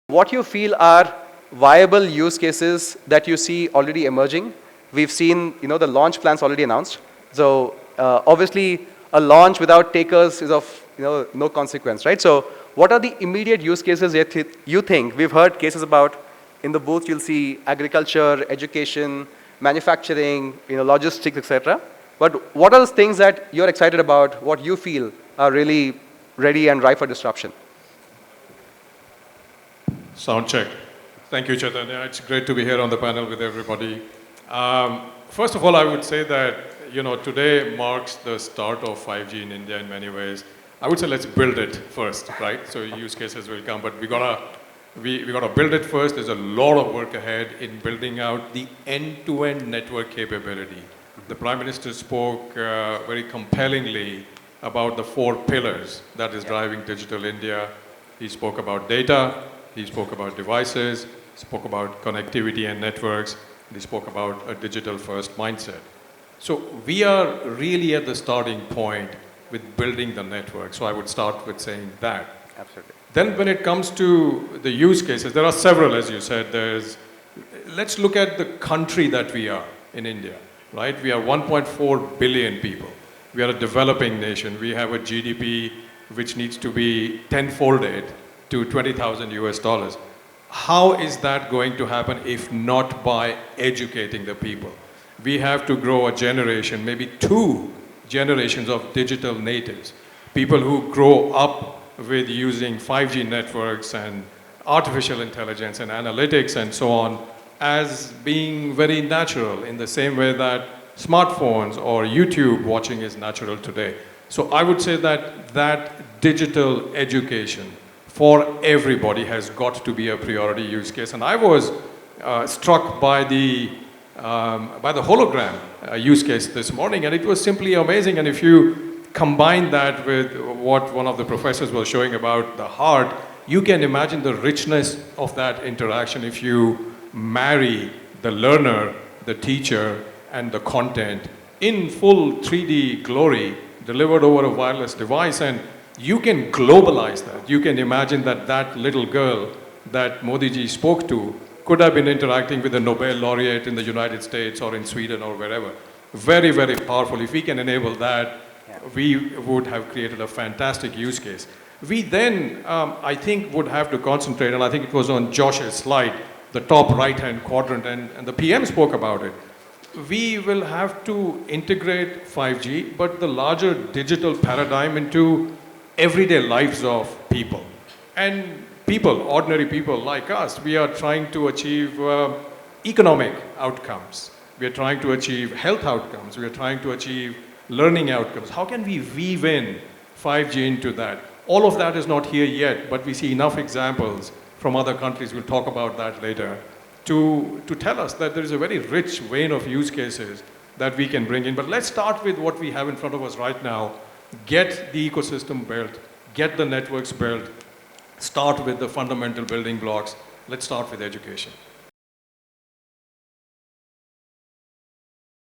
What you feel are viable use cases that you see already emerging? We've seen, the launch plans already announced. So obviously, a launch without takers is of, no consequence, right? So what are the immediate use cases you think? We've heard cases about in the booth. You'll see agriculture, education, manufacturing, logistics, etc. But what are the things that you're excited about? What you feel are really ready and ripe for disruption? Sound check. Thank you, Chaitanya. It's great to be here on the panel with everybody. First of all, I would say that today marks the start of 5G in India in many ways. I would say let's build it first, right? So use cases will come, but we gotta build it first. There's a lot of work ahead in building out the end-to-end network capability. The Prime Minister spoke very compellingly about the 4 pillars that is driving digital India. He spoke about data. He spoke about devices, spoke about connectivity and networks, and he spoke about a digital-first mindset. So we are really at the starting point with building the network. So I would start with saying that. Absolutely. Then when it comes to the use cases, there are several, as you said. Let's look at the country that we are in India, right? We are 1.4 billion people. We are a developing nation. We have a GDP which needs to be tenfolded to $20,000 US. How is that going to happen if not by educating the people? We have to grow a generation, maybe 2 generations of digital natives, people who grow up with using 5G networks and artificial intelligence and analytics and so on as being very natural in the same way that smartphones or YouTube watching is natural today. So I would say that digital education for everybody has got to be a priority use case. And I was struck by the hologram use case this morning, and it was simply amazing. And if you combine that with what one of the professors was showing about the heart, you can imagine the richness of that interaction if you marry the learner, the teacher, and the content in full 3D glory delivered over a wireless device. And you can globalize that. You can imagine that little girl that Modi ji spoke to could have been interacting with a Nobel laureate in the United States or in Sweden or wherever. Very, very powerful. If we can enable that, we would have created a fantastic use case. We then, I think, would have to concentrate, and I think it was on Josh's slide, the top right-hand quadrant, and the PM spoke about it. We will have to integrate 5G, but the larger digital paradigm into everyday lives of people. And people, ordinary people like us, we are trying to achieve economic outcomes. We are trying to achieve health outcomes. We are trying to achieve learning outcomes. How can we weave in 5G into that? All of that is not here yet, but we see enough examples from other countries, we'll talk about that later, to tell us that there is a very rich vein of use cases that we can bring in. But let's start with what we have in front of us right now. Get the ecosystem built, get the networks built, start with the fundamental building blocks. Let's start with education.